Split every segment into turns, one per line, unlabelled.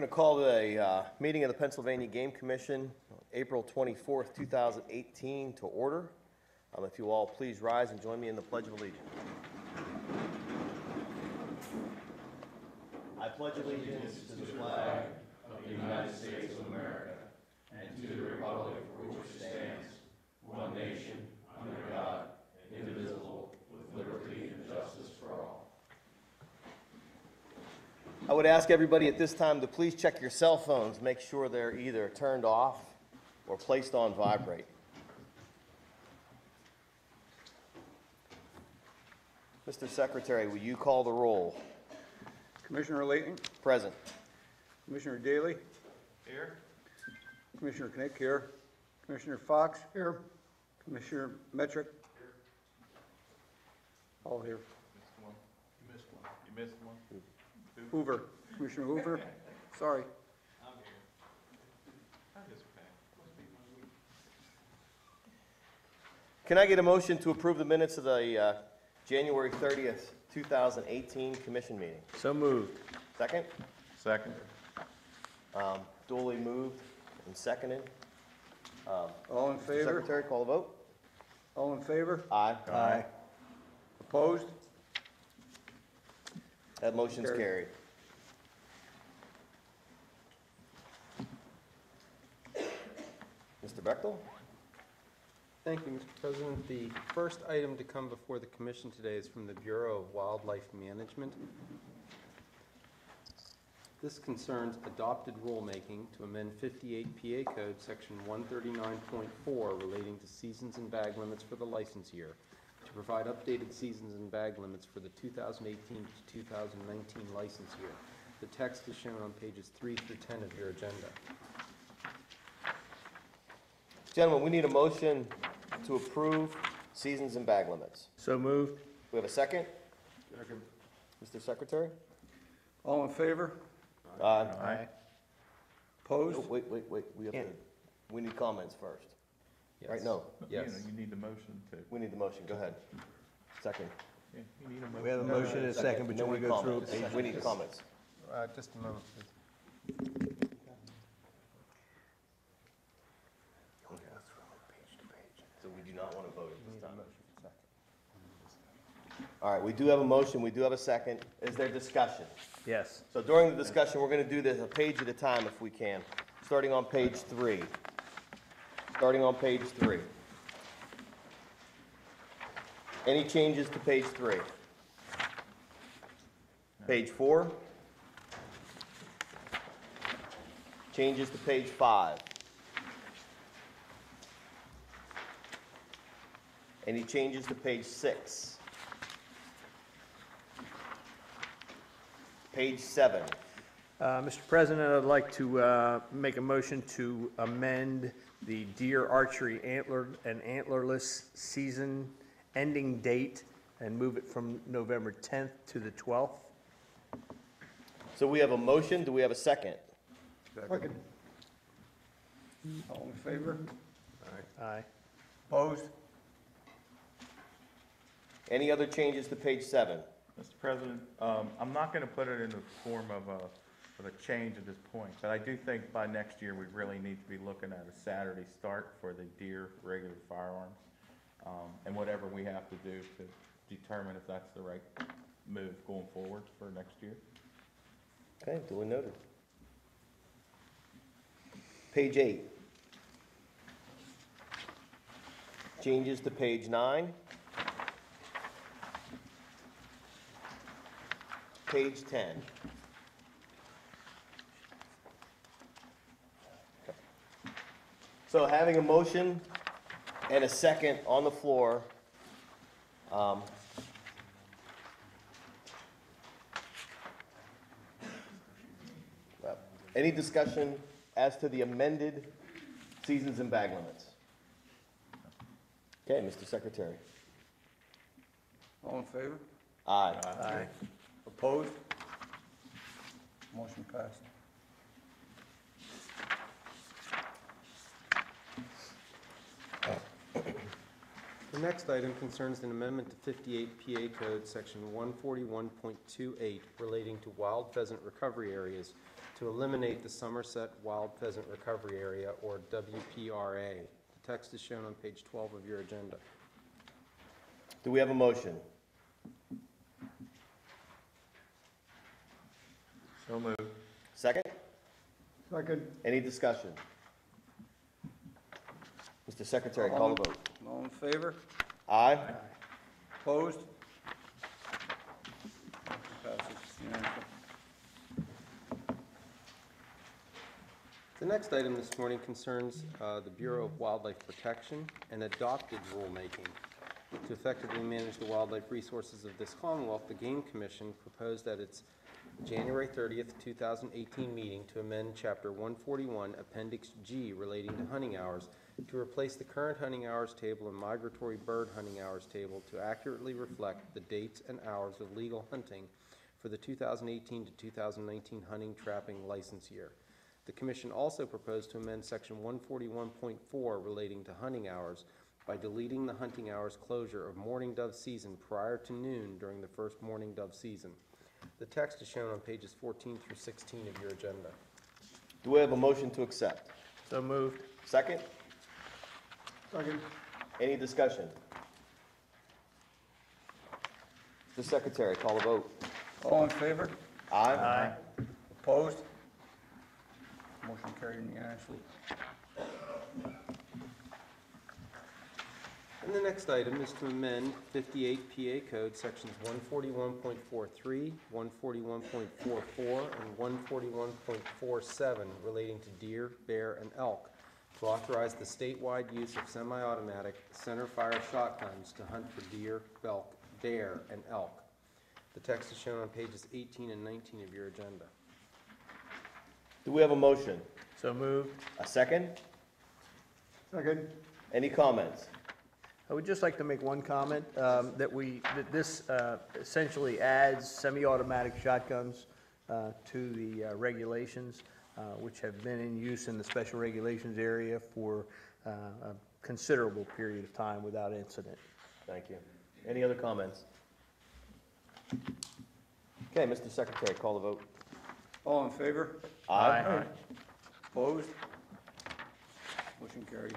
going to call the meeting of the Pennsylvania Game Commission, April 24th, 2018, to order. If you all please rise and join me in the Pledge of Allegiance. I pledge allegiance to the flag of the United States of America and to the republic for which it stands, one nation, under God, indivisible, with liberty and justice for all. I would ask everybody at this time to please check your cell phones, make sure they're either turned off or placed on vibrate. Mr. Secretary, will you call the roll?
Commissioner Layton.
Present.
Commissioner Daly.
Here.
Commissioner Knick here. Commissioner Fox. Here. Commissioner Metrick.
Here.
All here.
Missed one. You missed one. You missed one.
Hoover. Commissioner Hoover. Sorry.
I'm here. That is okay.
Can I get a motion to approve the minutes of the January 30th, 2018 commission meeting?
So moved.
Second?
Second.
Duly moved and seconded.
All in
Mr.
favor?
Secretary, call the vote.
All in favor?
Aye.
Aye.
Opposed?
That motion's carried. Mr. Bechtel?
Thank you, Mr. President. The first item to come before the Commission today is from the Bureau of Wildlife Management. This concerns adopted rulemaking to amend 58 PA Code Section 139.4 relating to seasons and bag limits for the license year, to provide updated seasons and bag limits for the 2018 to 2019 license year. The text is shown on pages 3 through 10 of your agenda.
Gentlemen, we need a motion to approve seasons and bag limits.
So moved.
We have a second?
Second.
Mr. Secretary?
All in favor?
Aye.
Aye.
Opposed?
Oh, wait. We need comments first.
Yes.
Right, no,
Yes.
You need the motion to.
we need the motion. Go ahead. Second.
Yeah, you need a motion.
We have a motion and a second, but you want to go through?
We need comments.
Just a moment, please.
So we do not want to vote at this time. All right, we do have a motion, we do have a second. Is there discussion?
Yes.
So during the discussion, we're going to do this a page at a time if we can, starting on page 3. Starting on page 3. Any changes to page 3? Page 4? Changes to page 5? Any changes to page 6? Page 7?
Mr. President, I'd like to make a motion to amend the deer archery antler and antlerless season ending date and move it from November 10th to the 12th.
So we have a motion, do we have a second?
Second. All in favor?
Aye.
Opposed?
Any other changes to page 7?
Mr. President, I'm not going to put it in the form of a change at this point, but I do think by next year we really need to be looking at a Saturday start for the deer regular firearms, and whatever we have to do to determine if that's the right move going forward for next year.
Okay, duly noted. Page 8. Changes to page 9. Page 10. Okay. So having a motion and a second on the floor, any discussion as to the amended seasons and bag limits? Okay, Mr. Secretary.
All in favor?
Aye.
Aye.
Opposed? Motion passed.
The next item concerns an amendment to 58 PA Code, Section 141.28, relating to wild pheasant recovery areas to eliminate the Somerset Wild Pheasant Recovery Area, or WPRA. The text is shown on page 12 of your agenda.
Do we have a motion?
So moved.
Second?
Second.
Any discussion? Mr. Secretary, call the vote.
All in favor?
Aye.
Opposed? Passes unanimously.
The next item this morning concerns the Bureau of Wildlife Protection and adopted rulemaking. To effectively manage the wildlife resources of this Commonwealth, the Game Commission proposed at its January 30th, 2018 meeting to amend Chapter 141, Appendix G relating to hunting hours to replace the current hunting hours table and migratory bird hunting hours table to accurately reflect the dates and hours of legal hunting for the 2018 to 2019 hunting trapping license year. The Commission also proposed to amend Section 141.4 relating to hunting hours by deleting the hunting hours closure of mourning dove season prior to noon during the first mourning dove season. The text is shown on pages 14 through 16 of your agenda.
Do we have a motion to accept?
So moved.
Second?
Second.
Any discussion? Mr. Secretary, call the vote.
All in favor?
Aye.
Opposed? Motion carried unanimously.
And the next item is to amend 58 PA Code Sections 141.43, 141.44, and 141.47 relating to deer, bear, and elk to authorize the statewide use of semi-automatic center-fire shotguns to hunt for deer, bear, and elk. The text is shown on pages 18 and 19 of your agenda.
Do we have a motion?
So moved.
A second?
Second.
Any comments?
I would just like to make one comment, that this essentially adds semi-automatic shotguns to the regulations, which have been in use in the special regulations area for a considerable period of time without incident.
Thank you. Any other comments? Okay, Mr. Secretary, call the vote.
All in favor?
Aye.
Opposed? Motion carried.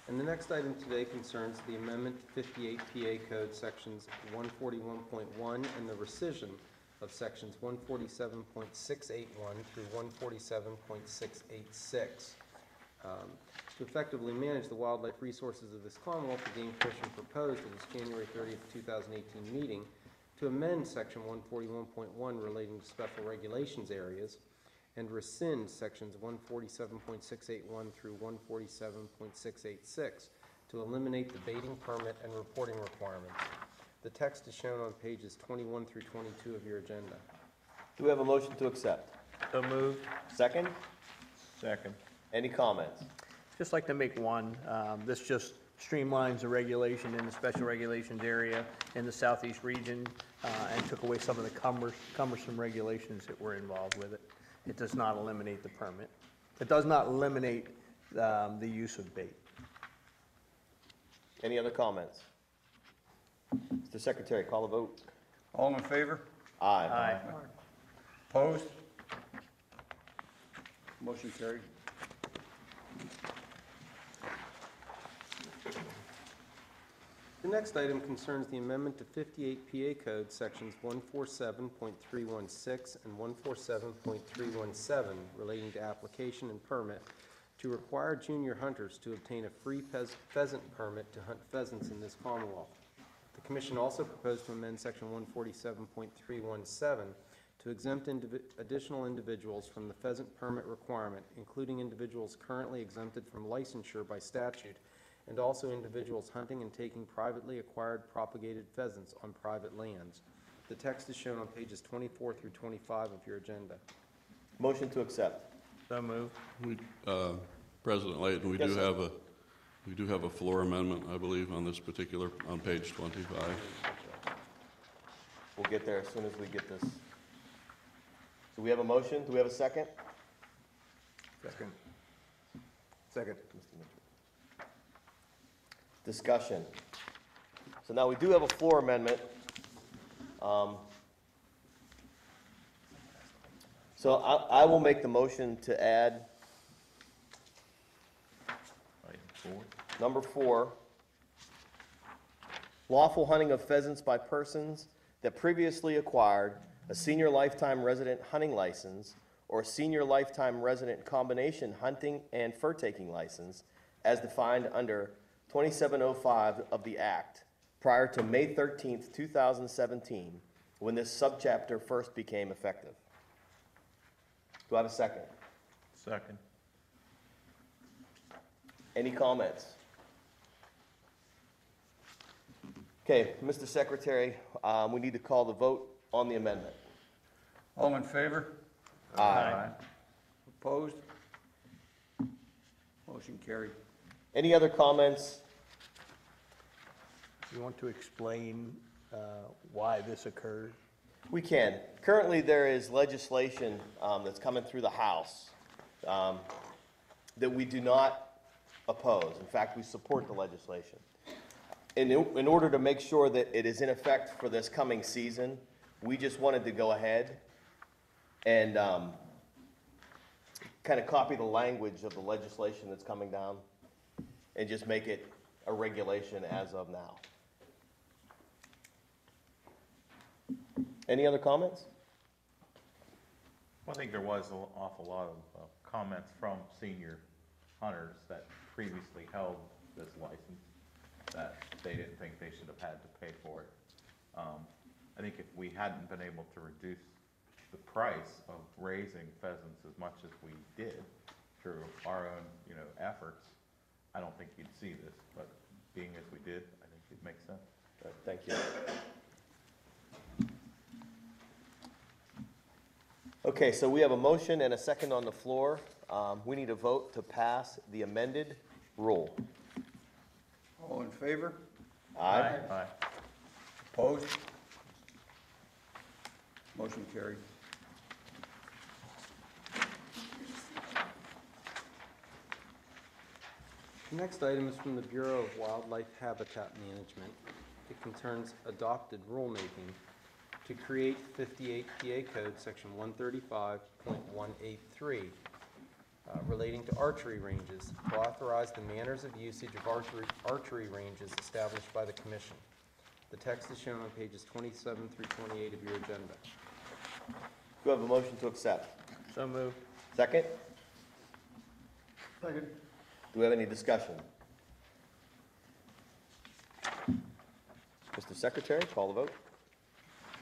And the next item today concerns the amendment to 58 PA Code Sections 141.1 and the rescission of Sections 147.681 through 147.686. To effectively manage the wildlife resources of this Commonwealth, the Game Commission proposed at its January 30th, 2018 meeting to amend Section 141.1 relating to special regulations areas and rescind Sections 147.681 through 147.686 to eliminate the baiting permit and reporting requirements. The text is shown on pages 21 through 22 of your agenda.
Do we have a motion to accept?
So moved.
Second?
Second.
Any comments?
Just like to make one, this just streamlines the regulation in the special regulations area in the southeast region and took away some of the cumbersome regulations that were involved with it. It does not eliminate the permit. It does not eliminate the use of bait.
Any other comments? Mr. Secretary, call the vote.
All in favor?
Aye.
Opposed? Motion carried.
The next item concerns the amendment to 58 PA Code Sections 147.316 and 147.317 relating to application and permit to require junior hunters to obtain a free pheasant permit to hunt pheasants in this Commonwealth. The Commission also proposed to amend Section 147.317 to exempt additional individuals from the pheasant permit requirement, including individuals currently exempted from licensure by statute, and also individuals hunting and taking privately acquired propagated pheasants on private lands. The text is shown on pages 24 through 25 of your agenda.
Motion to accept.
So moved.
President Layton, we
Yes,
do
sir.
have a floor amendment, I believe, on this particular, on page 25.
We'll get there as soon as we get this. So we have a motion. Do we have a second?
Second.
Second.
Discussion. So now we do have a floor amendment. So I will make the motion to add
Item 4.
number 4, lawful hunting of pheasants by persons that previously acquired a senior lifetime resident hunting license or a senior lifetime resident combination hunting and fur-taking license as defined under 2705 of the Act prior to May 13th, 2017, when this subchapter first became effective. Do I have a second?
Second.
Any comments? Okay, Mr. Secretary, we need to call the vote on the amendment.
All in favor?
Aye.
Opposed? Motion carried.
Any other comments?
You want to explain why this occurred?
We can. Currently, there is legislation that's coming through the House that we do not oppose. In fact, we support the legislation. In order to make sure that it is in effect for this coming season, we just wanted to go ahead and kind of copy the language of the legislation that's coming down and just make it a regulation as of now. Any other comments?
Well, I think there was an awful lot of comments from senior hunters that previously held this license, that they didn't think they should have had to pay for it. I think if we hadn't been able to reduce the price of raising pheasants as much as we did through our own, efforts, I don't think you'd see this, but being as we did, I think it makes sense.
All right, thank you. Okay, so we have a motion and a second on the floor. We need a vote to pass the amended rule.
All in favor?
Aye.
Aye.
Opposed? Motion carried.
The next item is from the Bureau of Wildlife Habitat Management. It concerns adopted rulemaking to create 58 PA Code, Section 135.183, relating to archery ranges, to authorize the manners of usage of archery ranges established by the Commission. The text is shown on pages 27 through 28 of your agenda.
Do I have a motion to accept?
So moved.
Second?
Second.
Do we have any discussion? Mr. Secretary, call the vote.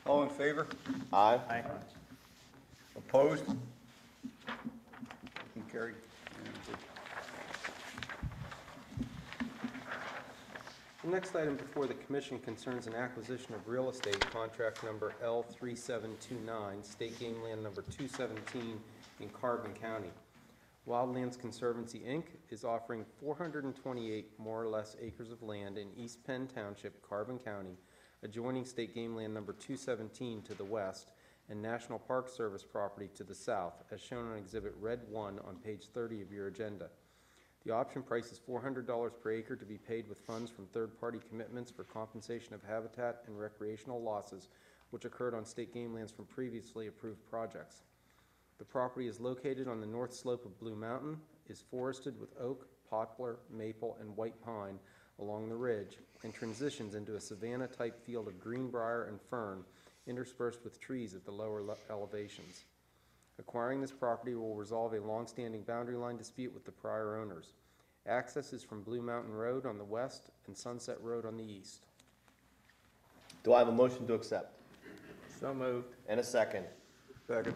All in favor?
Aye.
Aye.
Opposed? Motion carried.
The next item before the Commission concerns an acquisition of real estate, contract number L3729, State Game Land number 217 in Carbon County. Wildlands Conservancy, Inc. is offering 428 more or less acres of land in East Penn Township, Carbon County, adjoining State Game Land number 217 to the west and National Park Service property to the south, as shown on Exhibit Red 1 on page 30 of your agenda. The option price is $400 per acre to be paid with funds from third-party commitments for compensation of habitat and recreational losses which occurred on state game lands from previously approved projects. The property is located on the north slope of Blue Mountain, is forested with oak, poplar, maple, and white pine along the ridge, and transitions into a savanna-type field of greenbrier and fern interspersed with trees at the lower elevations. Acquiring this property will resolve a long-standing boundary line dispute with the prior owners. Access is from Blue Mountain Road on the west and Sunset Road on the east.
Do I have a motion to accept?
So moved.
And a second.
Second.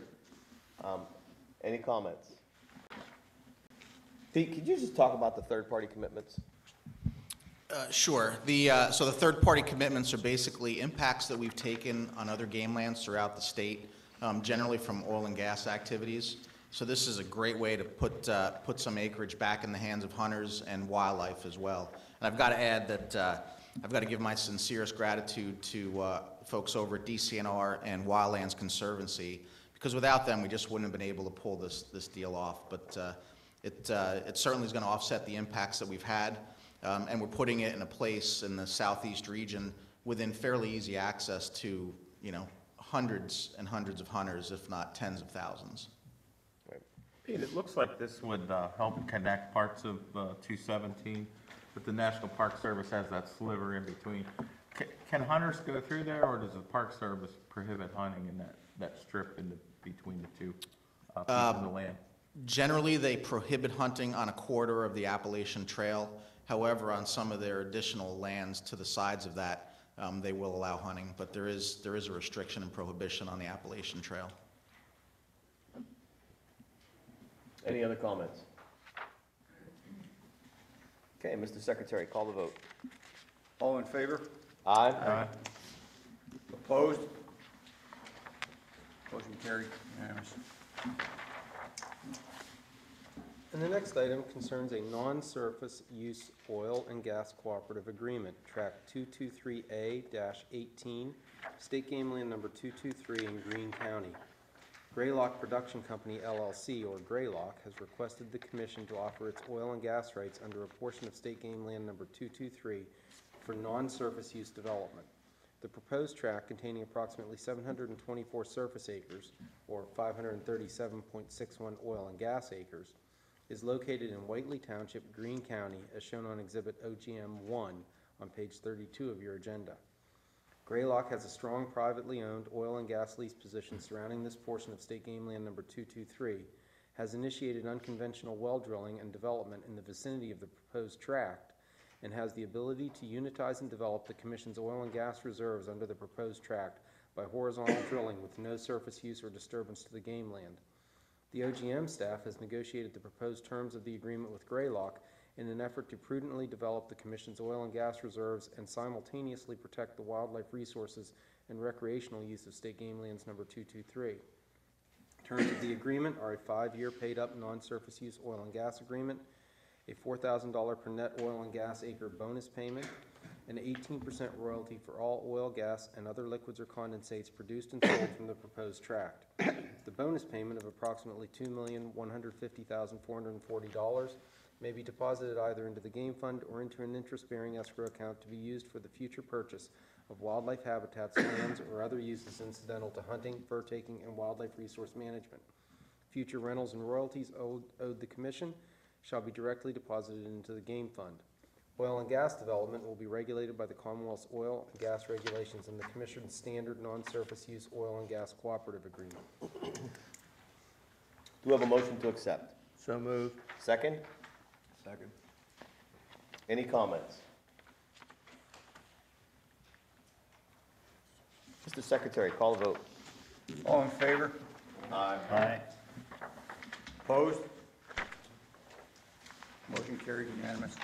Any comments? Pete, could you just talk about the third-party commitments?
Sure. So the third-party commitments are basically impacts that we've taken on other game lands throughout the state, generally from oil and gas activities. So this is a great way to put some acreage back in the hands of hunters and wildlife as well. And I've got to add that I've got to give my sincerest gratitude to folks over at DCNR and Wildlands Conservancy, because without them, we just wouldn't have been able to pull this deal off. But It certainly is going to offset the impacts that we've had, and we're putting it in a place in the southeast region within fairly easy access to, hundreds and hundreds of hunters, if not tens of thousands.
Pete, it looks like this would help connect parts of 217, but the National Park Service has that sliver in between. Can hunters go through there, or does the Park Service prohibit hunting in that strip in between the two pieces of the land?
Generally, they prohibit hunting on a corridor of the Appalachian Trail. However, on some of their additional lands to the sides of that, they will allow hunting, but there is a restriction and prohibition on the Appalachian Trail.
Any other comments? Okay, Mr. Secretary, call the vote.
All in favor?
Aye.
Opposed? Motion carried, unanimous.
And the next item concerns a non-surface use oil and gas cooperative agreement, track 223A-18, State Game Land number 223 in Greene County. Greylock Production Company LLC, or Greylock, has requested the commission to offer its oil and gas rights under a portion of State Game Land number 223 for non-surface use development. The proposed tract, containing approximately 724 surface acres, or 537.61 oil and gas acres, is located in Whiteley Township, Greene County, as shown on Exhibit OGM 1 on page 32 of your agenda. Greylock has a strong privately owned oil and gas lease position surrounding this portion of State Game Land number 223, has initiated unconventional well drilling and development in the vicinity of the proposed tract, and has the ability to unitize and develop the Commission's oil and gas reserves under the proposed tract by horizontal drilling with no surface use or disturbance to the game land. The OGM staff has negotiated the proposed terms of the agreement with Greylock in an effort to prudently develop the Commission's oil and gas reserves and simultaneously protect the wildlife resources and recreational use of State Game Lands number 223. Terms of the agreement are a 5-year paid-up non-surface use oil and gas agreement, a $4,000 per net oil and gas acre bonus payment, an 18% royalty for all oil, gas, and other liquids or condensates produced and sold from the proposed tract. The bonus payment of approximately $2,150,440 may be deposited either into the game fund or into an interest-bearing escrow account to be used for the future purchase of wildlife habitats, lands, or other uses incidental to hunting, fur taking, and wildlife resource management. Future rentals and royalties owed the Commission shall be directly deposited into the game fund. Oil and gas development will be regulated by the Commonwealth's oil and gas regulations and the Commission's standard non-surface use oil and gas cooperative agreement.
Do we have a motion to accept?
So moved.
Second?
Second.
Any comments? Mr. Secretary, call the vote.
All in favor?
Aye.
Opposed? Motion carried, unanimous.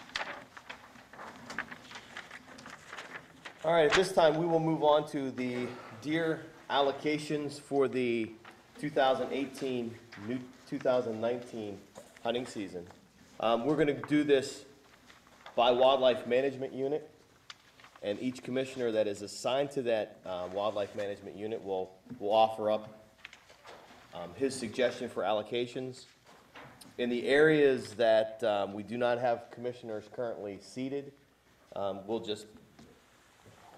All right, at this time, we will move on to the deer allocations for the 2018, new 2019 hunting season. We're going to do this by wildlife management unit, and each commissioner that is assigned to that wildlife management unit will offer up his suggestion for allocations. In the areas that we do not have commissioners currently seated, we'll just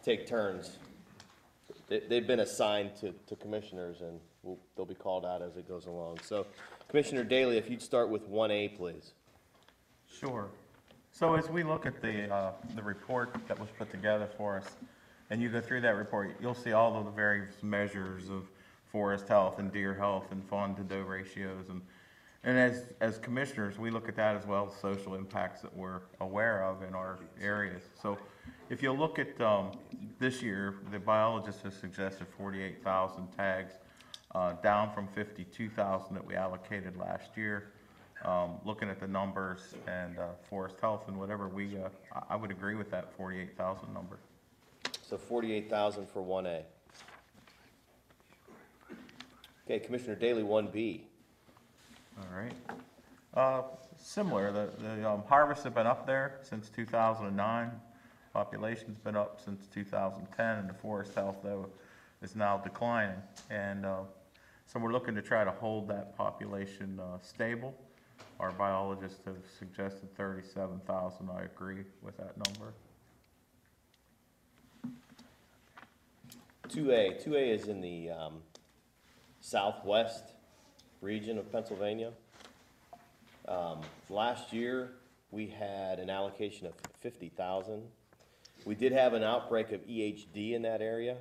take turns. They've been assigned to commissioners, and they'll be called out as it goes along. So, Commissioner Daly, if you'd start with 1A, please.
Sure. So as we look at the report that was put together for us, and you go through that report, you'll see all of the various measures of forest health and deer health and fawn to doe ratios. And as commissioners, we look at that as well as social impacts that we're aware of in our areas. So if you look at this year, the biologist has suggested 48,000 tags, down from 52,000 that we allocated last year. Looking at the numbers and forest health and whatever, I would agree with that 48,000 number.
So 48,000 for 1A. Okay, Commissioner Daly, 1B.
All right. Similar, the harvests have been up there since 2009. Population's been up since 2010, and the forest health, though, is now declining. And so we're looking to try to hold that population stable. Our biologists have suggested 37,000. I agree with that number.
2A is in the southwest region of Pennsylvania. Last year, we had an allocation of 50,000. We did have an outbreak of EHD in that area.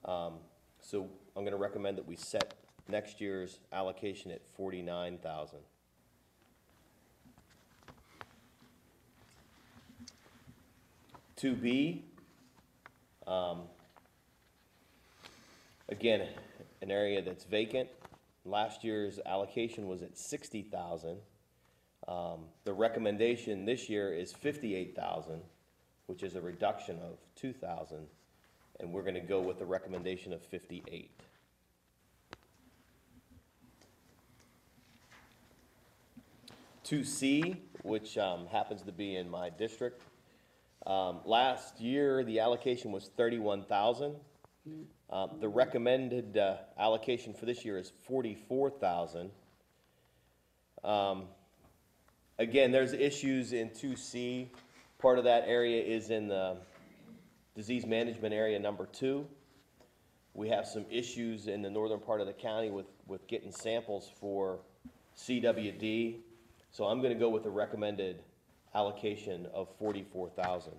So I'm going to recommend that we set next year's allocation at 49,000. B, again, an area that's vacant. Last year's allocation was at 60,000. The recommendation this year is 58,000, which is a reduction of 2,000, and we're going to go with a recommendation of 58. C, which happens to be in my district. Last year, the allocation was 31,000. The recommended allocation for this year is 44,000. Again, there's issues in 2C. Part of that area is in the disease management area number 2. We have some issues in the northern part of the county with getting samples for CWD. So I'm going to go with the recommended allocation of 44,000.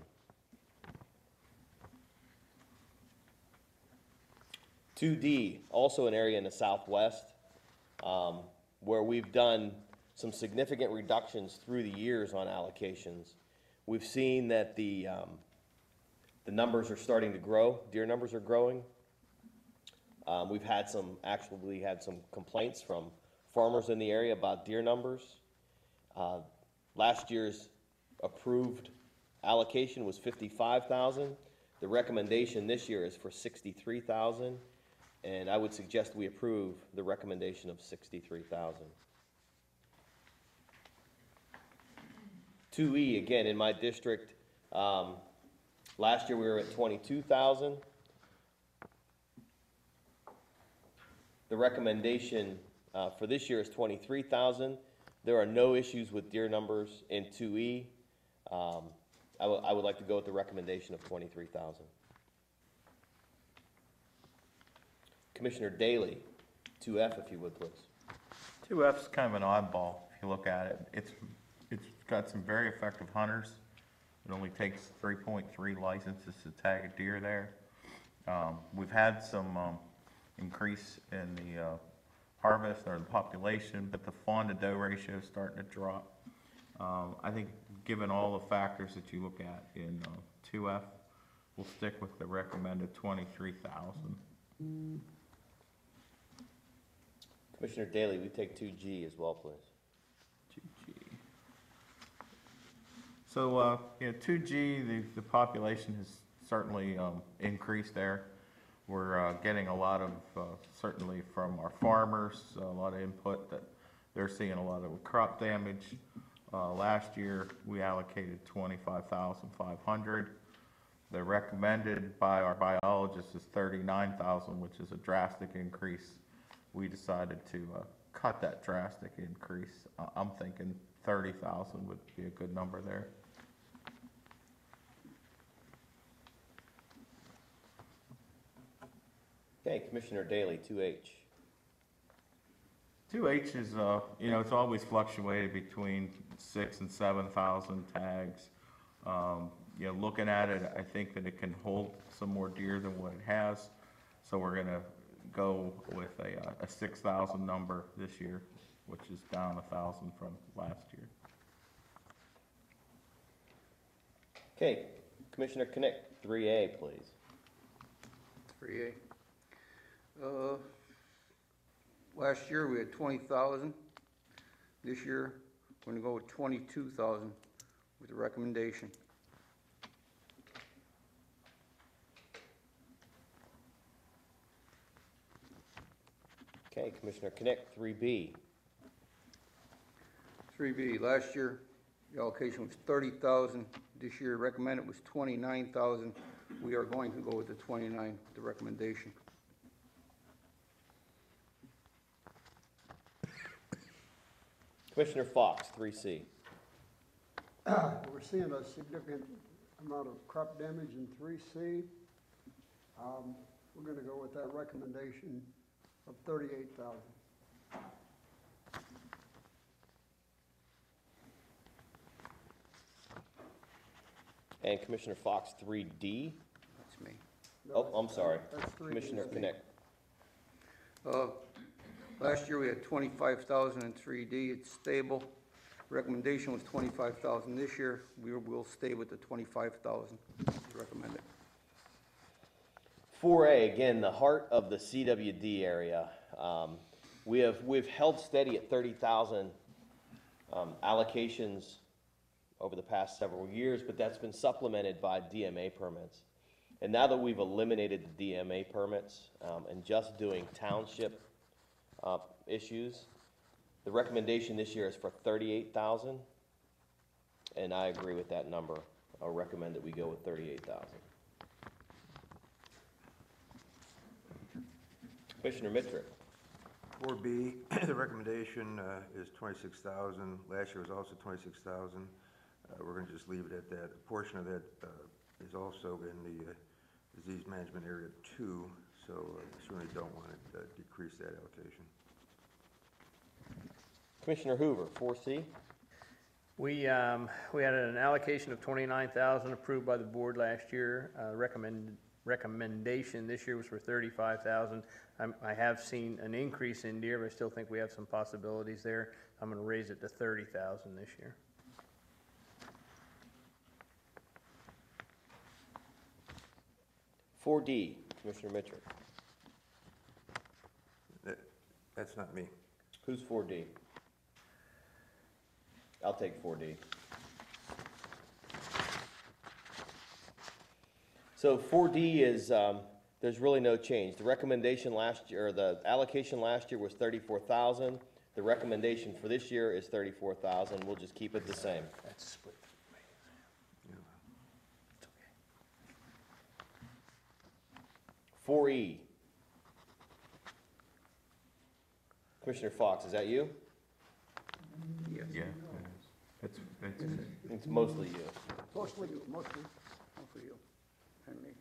2D, also an area in the southwest, where we've done some significant reductions through the years on allocations. We've seen that the numbers are starting to grow. Deer numbers are growing. We've had some complaints from farmers in the area about deer numbers. Last year's approved allocation was 55,000. The recommendation this year is for 63,000, and I would suggest we approve the recommendation of 63,000. 2E, again, in my district, last year we were at 22,000. The recommendation for this year is 23,000. There are no issues with deer numbers in 2E. I would like to go with the recommendation of 23,000. Commissioner Daly, 2F, if you would, please.
2F is kind of an oddball if you look at it. It's got some very effective hunters. It only takes 3.3 licenses to tag a deer there. We've had some increase in the harvest or the population, but the fawn to doe ratio is starting to drop. I think given all the factors that you look at in 2F, we'll stick with the recommended 23,000.
Commissioner Daly, we take 2G as well, please.
2G. So, 2G, the population has certainly increased there. We're getting a lot of, certainly from our farmers, a lot of input that they're seeing a lot of crop damage. Last year, we allocated 25,500. The recommended by our biologists is 39,000, which is a drastic increase. We decided to cut that drastic increase. I'm thinking 30,000 would be a good number there.
Okay, Commissioner Daly, 2H.
2H is, it's always fluctuated between 6,000 and 7,000 tags. Looking at it, I think that it can hold some more deer than what it has. So we're going to go with a 6,000 number this year, which is down 1,000 from last year.
Okay, Commissioner Knick, 3A, please.
3A. Last year we had 20,000. This year we're going to go with 22,000 with the recommendation.
Okay, Commissioner Knick, 3B.
3B, last year the allocation was 30,000. This year recommended was 29,000. We are going to go with the 29, the recommendation.
Commissioner Fox, 3C.
We're seeing a significant amount of crop damage in 3C. We're gonna go with that recommendation of 38,000.
And Commissioner Fox, 3D.
That's me.
Oh, I'm sorry.
That's 3D.
Commissioner Connect.
Last year, we had 25,000 in 3D, it's stable. Recommendation was 25,000 this year, we'll stay with the 25,000 recommended.
4A, again, the heart of the CWD area. We've held steady at 30,000 allocations over the past several years, but that's been supplemented by DMA permits. And now that we've eliminated the DMA permits and just doing township issues, the recommendation this year is for 38,000, and I agree with that number. I'll recommend that we go with 38,000. Commissioner Mitrick.
4B, the recommendation is 26,000. Last year was also 26,000. We're going to just leave it at that. A portion of that is also in the disease management area 2, so certainly don't want to decrease that allocation.
Commissioner Hoover, 4C.
We had an allocation of 29,000 approved by the board last year. Recommendation this year was for 35,000. I have seen an increase in deer, but I still think we have some possibilities there. I'm going to raise it to 30,000 this year.
.4D, Commissioner Mitrick.
That's not me.
Who's 4D? I'll take 4D. So 4D is, there's really no change. The recommendation last year, or the allocation last year was 34,000. The recommendation for this year is 34,000. We'll just keep it the same.
That's split. It's okay.
4E. Commissioner Fox, is that you?
Yes.
Yeah, that's
It's mostly you.
Mostly.
For you and me.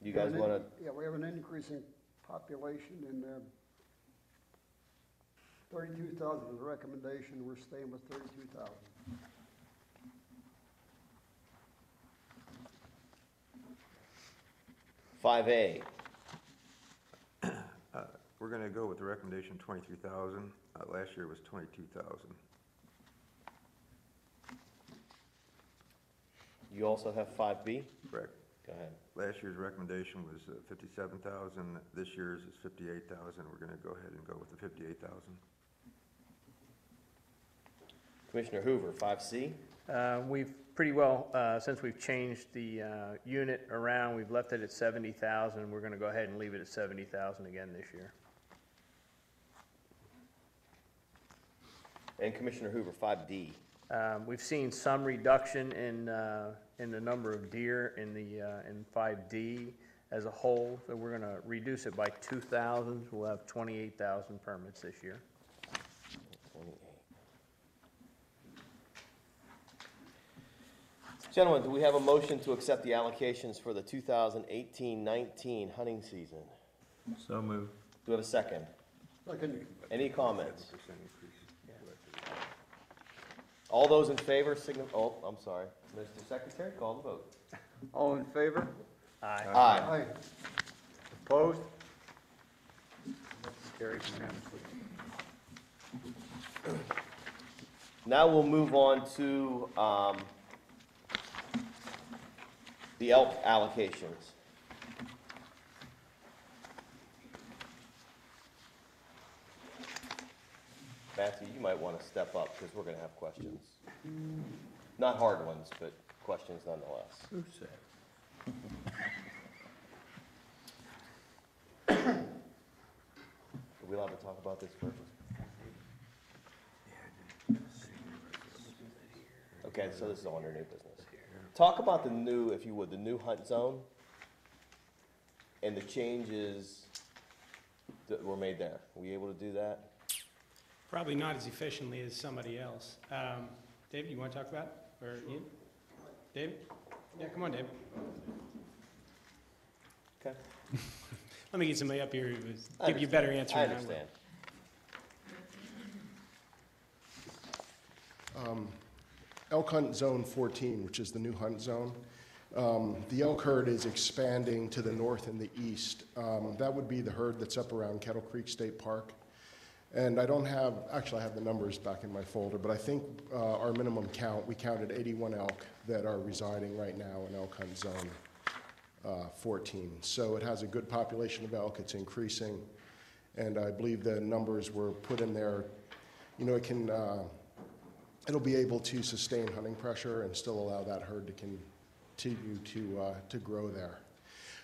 You guys want to,
Yeah, we have an increasing population and 32,000 is the recommendation. We're staying with 32,000.
.5A.
We're going to go with the recommendation 23,000. Last year was 22,000.
You also have 5B?
Correct.
Go ahead.
Last year's recommendation was 57,000. This year's is 58,000. We're going to go ahead and go with the 58,000.
Commissioner Hoover, 5C.
We've pretty well, since we've changed the unit around, we've left it at 70,000. We're going to go ahead and leave it at 70,000 again this year.
And Commissioner Hoover, 5D.
We've seen some reduction in the number of deer in 5D as a whole, so we're going to reduce it by 2,000. We'll have 28,000 permits this year.
28. Gentlemen, do we have a motion to accept the allocations for the 2018-19 hunting season?
so moved.
Do we have a second?
Second.
Any comments?
7% increase.
All those in favor, oh, I'm sorry. Mr. Secretary, call the vote.
All in favor?
Aye.
Aye.
Aye.
Opposed? Carried unanimously.
Now we'll move on to the elk allocations. Matthew, you might want to step up because we're going to have questions. Not hard ones, but questions nonetheless.
Who said?
Are we allowed to talk about this first? Okay, so this is all under new business. Talk about the new, if you would, the new hunt zone and the changes that were made there. Were you able to do that?
probably not as efficiently as somebody else. David, you want to talk about it? Or Ian? David? Yeah, come on, David.
Okay.
Let me get somebody up here who will give you a better answer
I
than I will.
understand.
Elk Hunt Zone 14, which is the new hunt zone. The elk herd is expanding to the north and the east. That would be the herd that's up around Kettle Creek State Park. And I don't have, actually I have the numbers back in my folder, but I think our minimum count, we counted 81 elk that are residing right now in Elk Hunt Zone 14. So it has a good population of elk, it's increasing, and I believe the numbers were put in there. You know, it can, it'll be able to sustain hunting pressure and still allow that herd to continue to grow there.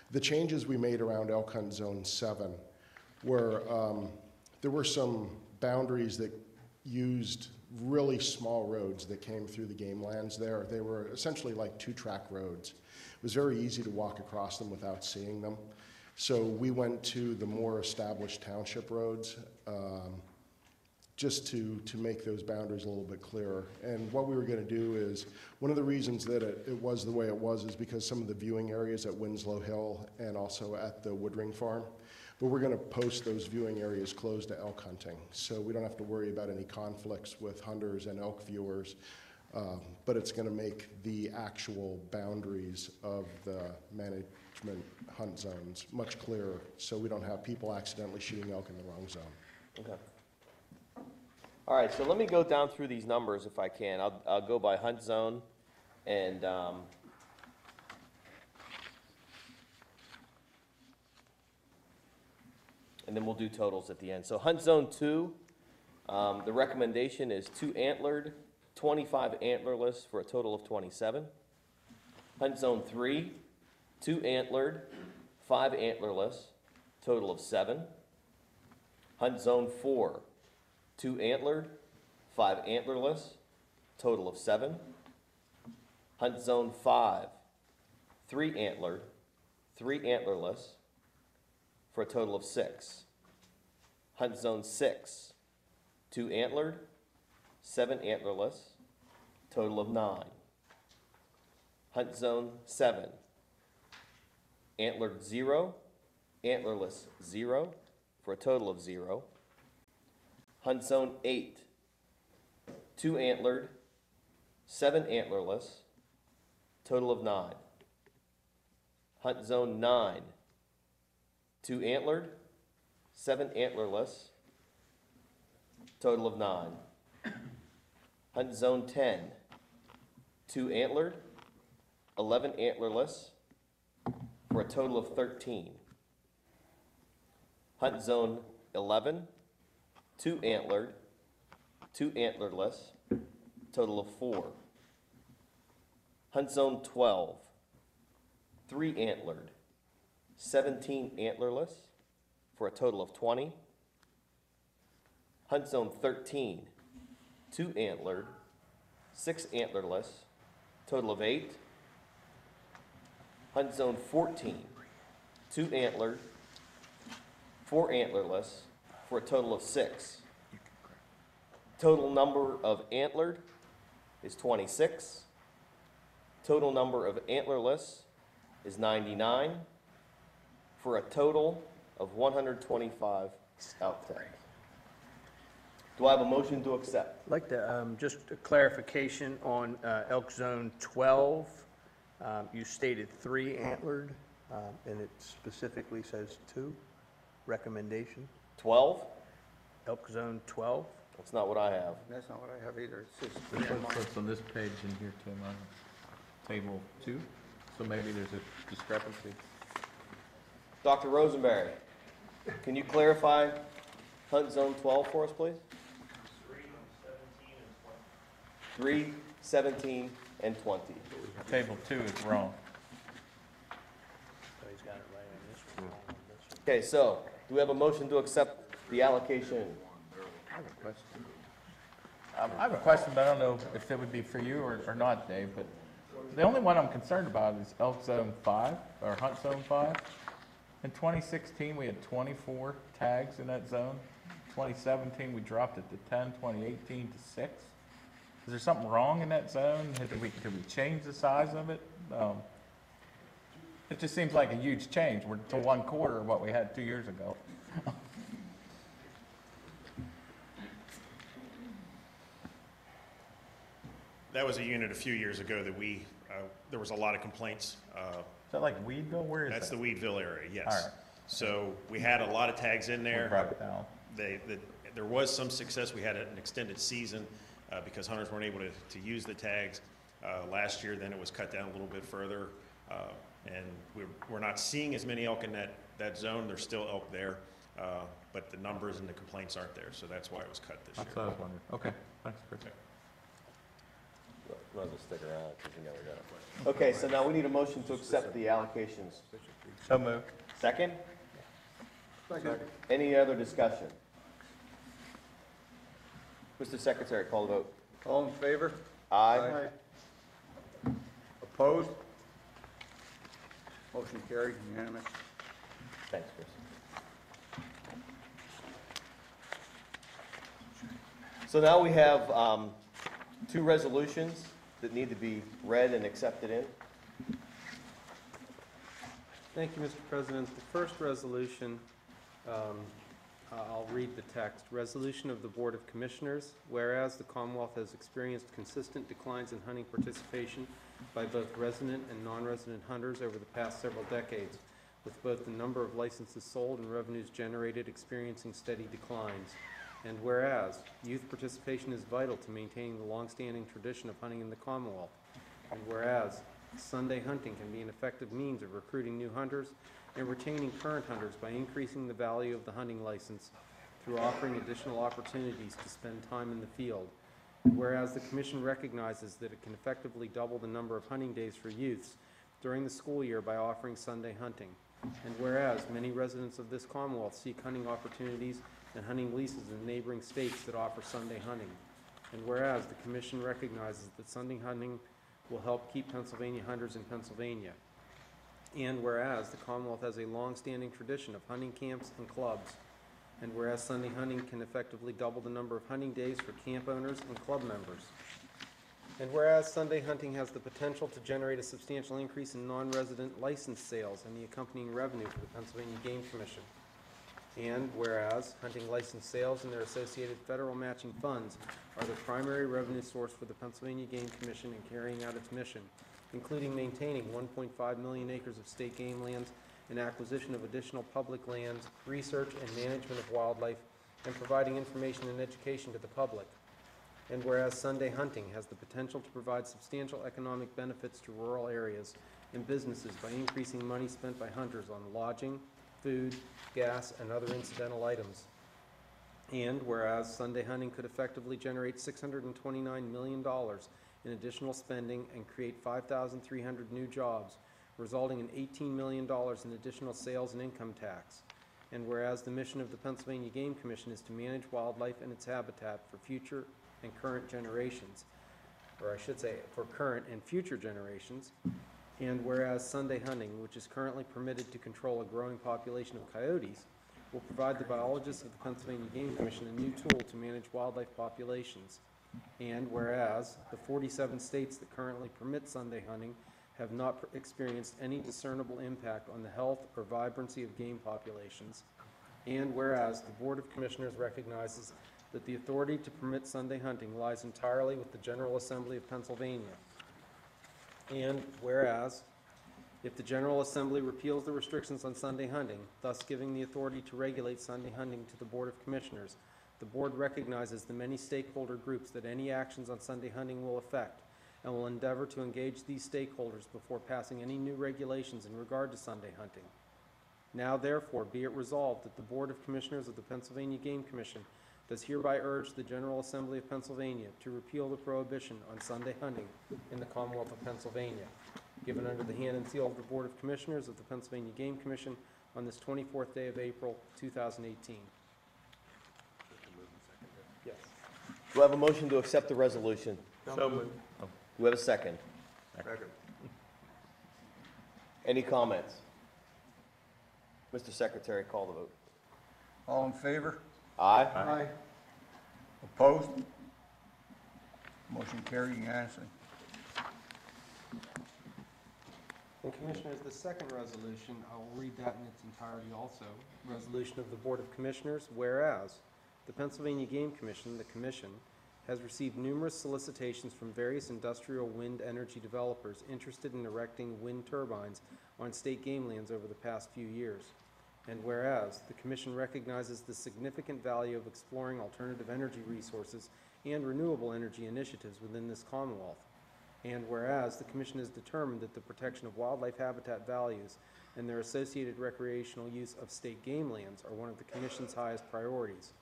The changes we made around Elk Hunt Zone 7 were, there were some boundaries that used really small roads that came through the game lands there. They were essentially like two-track roads. It was very easy to walk across them without seeing them. So we went to the more established township roads just to make those boundaries a little bit clearer. And what we were going to do is, one of the reasons that it was the way it was is because some of the viewing areas at Winslow Hill and also at the Woodring Farm, but we're going to post those viewing areas closed to elk hunting. So we don't have to worry about any conflicts with hunters and elk viewers, but it's going to make the actual boundaries of the management hunt zones much clearer, so we don't have people accidentally shooting elk in the wrong zone.
Okay. All right, so let me go down through these numbers if I can. I'll go by hunt zone and then we'll do totals at the end. So hunt zone 2, the recommendation is 2 antlered, 25 antlerless for a total of 27. Hunt zone 3, 2 antlered, 5 antlerless, total of 7. Hunt zone 4, 2 antlered, 5 antlerless, total of 7. Hunt zone 5, 3 antlered, 3 antlerless, for a total of 6. Hunt zone 6, 2 antlered, 7 antlerless, total of 9. Hunt zone 7, antlered 0, antlerless 0, for a total of 0. Hunt zone 8, 2 antlered, 7 antlerless, total of 9. Hunt zone 9, 2 antlered, 7 antlerless, total of 9. Hunt zone 10, 2 antlered, 11 antlerless, for a total of 13. Hunt zone 11, 2 antlered, 2 antlerless, total of 4. Hunt zone 12, 3 antlered, 17 antlerless, for a total of 20. Hunt zone 13, 2 antlered, 6 antlerless, total of 8. Hunt zone 14, 2 antlered, 4 antlerless, for a total of 6. Total number of antlered is 26. Total number of antlerless is 99, for a total of 125 elk tags. Do I have a motion to accept?
I'd like to, just a clarification on Elk Zone 12. You stated 3 antlered, and it specifically says 2. Recommendation,
12?
Elk Zone 12.
That's not what I have.
That's not what I have either. It says
It's on this page in here, Tim, on table 2, so maybe there's a discrepancy.
Dr. Rosenberry, can you clarify Hunt Zone 12 for us, please? 3, 17, and 20.
Table 2 is wrong.
So he's got it right on this one, wrong on this one.
Okay, so do we have a motion to accept the allocation?
I have a question. I have a question, but I don't know if it would be for you or not, Dave, but the only one I'm concerned about is Elk Zone 5, or Hunt Zone 5. In 2016, we had 24 tags in that zone. 2017, we dropped it to 10, 2018 to 6. Is there something wrong in that zone? Did we change the size of it? It just seems like a huge change. We're to 1/4 of what we had 2 years ago.
That was a unit a few years ago that there was a lot of complaints.
Is that like Weedville? Where is that?
That's the Weedville area, yes.
All right.
So we had a lot of tags in
We
there.
brought it down.
There was some success. We had an extended season because hunters weren't able to use the tags last year. Then it was cut down a little bit further. And we're not seeing as many elk in that zone. There's still elk there, but the numbers and the complaints aren't there. So that's why it was cut this year.
That's what I was wondering. Okay, thanks, Chris.
Might as well stick around, because you never know. Okay, so now we need a motion to accept the allocations.
So moved.
Second?
Second.
Any other discussion? Mr. Secretary, call the vote.
All in favor?
Aye.
Opposed? Motion carried, unanimous.
Thanks, Chris. So now we have 2 resolutions that need to be read and accepted in.
Thank you, Mr. President. The first resolution, I'll read the text. Resolution of the Board of Commissioners, whereas the Commonwealth has experienced consistent declines in hunting participation by both resident and non-resident hunters over the past several decades, with both the number of licenses sold and revenues generated experiencing steady declines. And whereas youth participation is vital to maintaining the longstanding tradition of hunting in the Commonwealth. And whereas Sunday hunting can be an effective means of recruiting new hunters and retaining current hunters by increasing the value of the hunting license through offering additional opportunities to spend time in the field. And whereas the Commission recognizes that it can effectively double the number of hunting days for youths during the school year by offering Sunday hunting. And whereas many residents of this Commonwealth seek hunting opportunities and hunting leases in neighboring states that offer Sunday hunting. And whereas the Commission recognizes that Sunday hunting will help keep Pennsylvania hunters in Pennsylvania. And whereas the Commonwealth has a long-standing tradition of hunting camps and clubs. And whereas Sunday hunting can effectively double the number of hunting days for camp owners and club members. And whereas Sunday hunting has the potential to generate a substantial increase in non-resident license sales and the accompanying revenue for the Pennsylvania Game Commission. And whereas hunting license sales and their associated federal matching funds are the primary revenue source for the Pennsylvania Game Commission in carrying out its mission, including maintaining 1.5 million acres of state game lands and acquisition of additional public lands, research and management of wildlife, and providing information and education to the public. And whereas Sunday hunting has the potential to provide substantial economic benefits to rural areas and businesses by increasing money spent by hunters on lodging, food, gas, and other incidental items. And whereas Sunday hunting could effectively generate $629 million in additional spending and create 5,300 new jobs, resulting in $18 million in additional sales and income tax. And whereas the mission of the Pennsylvania Game Commission is to manage wildlife and its habitat for future and current generations, or I should say for current and future generations. And whereas Sunday hunting, which is currently permitted to control a growing population of coyotes, will provide the biologists of the Pennsylvania Game Commission a new tool to manage wildlife populations. And whereas the 47 states that currently permit Sunday hunting have not experienced any discernible impact on the health or vibrancy of game populations. And whereas the Board of Commissioners recognizes that the authority to permit Sunday hunting lies entirely with the General Assembly of Pennsylvania. And whereas, if the General Assembly repeals the restrictions on Sunday hunting, thus giving the authority to regulate Sunday hunting to the Board of Commissioners, the Board recognizes the many stakeholder groups that any actions on Sunday hunting will affect, and will endeavor to engage these stakeholders before passing any new regulations in regard to Sunday hunting. Now therefore be it resolved that the Board of Commissioners of the Pennsylvania Game Commission does hereby urge the General Assembly of Pennsylvania to repeal the prohibition on Sunday hunting in the Commonwealth of Pennsylvania, given under the hand and seal of the Board of Commissioners of the Pennsylvania Game Commission on this 24th day of April, 2018. Yes.
Do I have a motion to accept the resolution?
So moved.
Do we have a second?
Second.
Any comments? Mr. Secretary, call the vote.
All in favor?
Aye.
Aye.
Opposed? Motion carried unanimously.
And Commissioners, the second resolution, I will read that in its entirety also. Resolution of the Board of Commissioners, whereas the Pennsylvania Game Commission, the Commission, has received numerous solicitations from various industrial wind energy developers interested in erecting wind turbines on state game lands over the past few years. And whereas the Commission recognizes the significant value of exploring alternative energy resources and renewable energy initiatives within this Commonwealth. And whereas the Commission has determined that the protection of wildlife habitat values and their associated recreational use of state game lands are one of the Commission's highest priorities.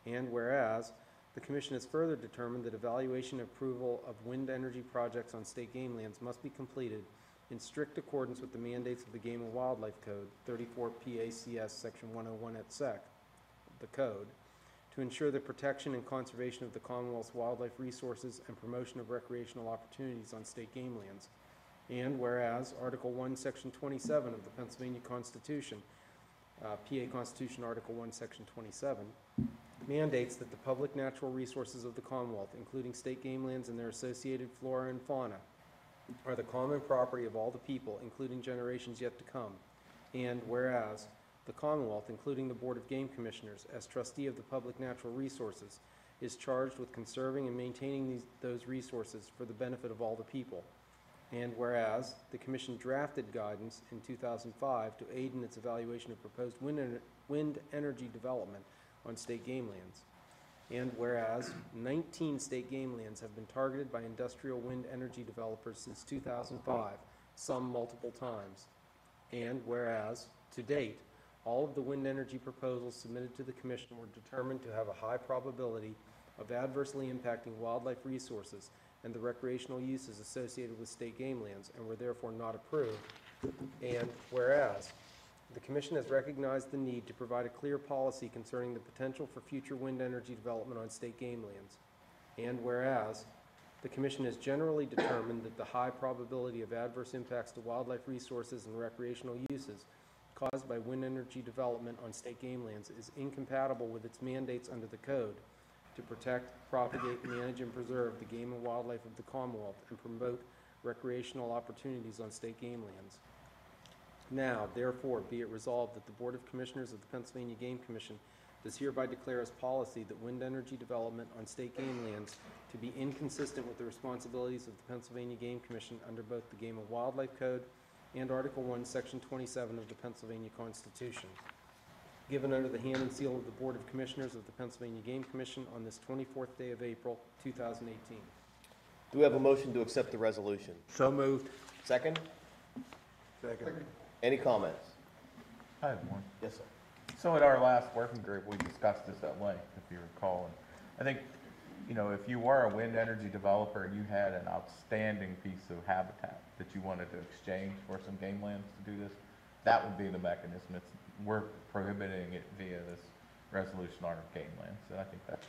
And whereas the Commission has further determined that evaluation and approval of wind energy projects on state game lands must be completed in strict accordance with the mandates of the Game and Wildlife Code, 34 PACS Section 101 et sec, the code, to ensure the protection and conservation of the Commonwealth's wildlife resources and promotion of recreational opportunities on state game lands. And whereas Article 1, Section 27 of the Pennsylvania Constitution, PA Constitution Article 1, Section 27, mandates that the public natural resources of the Commonwealth, including state game lands and their associated flora and fauna, are the common property of all the people, including generations yet to come. And whereas the Commonwealth, including the Board of Game Commissioners, as trustee of the public natural resources, is charged with conserving and maintaining those resources for the benefit of all the people. And whereas the Commission drafted guidance in 2005 to aid in its evaluation of proposed wind energy development on state game lands. And whereas 19 state game lands have been targeted by industrial wind energy developers since 2005, some multiple times. And whereas, to date, all of the wind energy proposals submitted to the Commission were determined to have a high probability of adversely impacting wildlife resources and the recreational uses associated with state game lands and were therefore not approved. And whereas the Commission has recognized the need to provide a clear policy concerning the potential for future wind energy development on state game lands. And whereas the Commission has generally determined that the high probability of adverse impacts to wildlife resources and recreational uses caused by wind energy development on state game lands is incompatible with its mandates under the Code to protect, propagate, manage, and preserve the game and wildlife of the Commonwealth and promote recreational opportunities on state game lands. Now, therefore, be it resolved that the Board of Commissioners of the Pennsylvania Game Commission does hereby declare as policy that wind energy development on state game lands to be inconsistent with the responsibilities of the Pennsylvania Game Commission under both the Game and Wildlife Code and Article 1, Section 27 of the Pennsylvania Constitution. Given under the hand and seal of the Board of Commissioners of the Pennsylvania Game Commission on this 24th day of April, 2018.
Do we have a motion to accept the resolution?
So moved.
Second?
Second.
Any comments?
I have one.
Yes, sir.
So at our last working group, we discussed this at length, if you recall. And I think, you know, if you were a wind energy developer and you had an outstanding piece of habitat that you wanted to exchange for some game lands to do this, that would be the mechanism. We're prohibiting it via this resolution on our game lands, so I think that's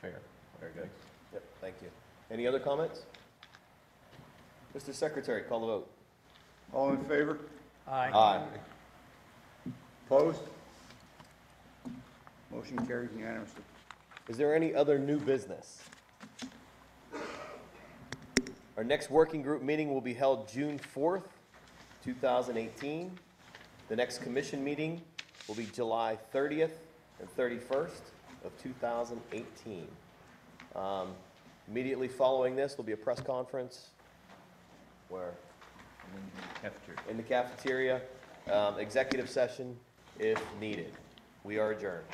fair.
Very good. Yep, thank you. Any other comments? Mr. Secretary, call the vote.
All in favor?
Aye.
Aye.
Opposed? Motion carries unanimously.
Is there any other new business? Our next working group meeting will be held June 4th, 2018. The next commission meeting will be July 30th and 31st of 2018. Immediately following this, there'll be a press conference where? In the cafeteria. Executive session if needed. We are adjourned.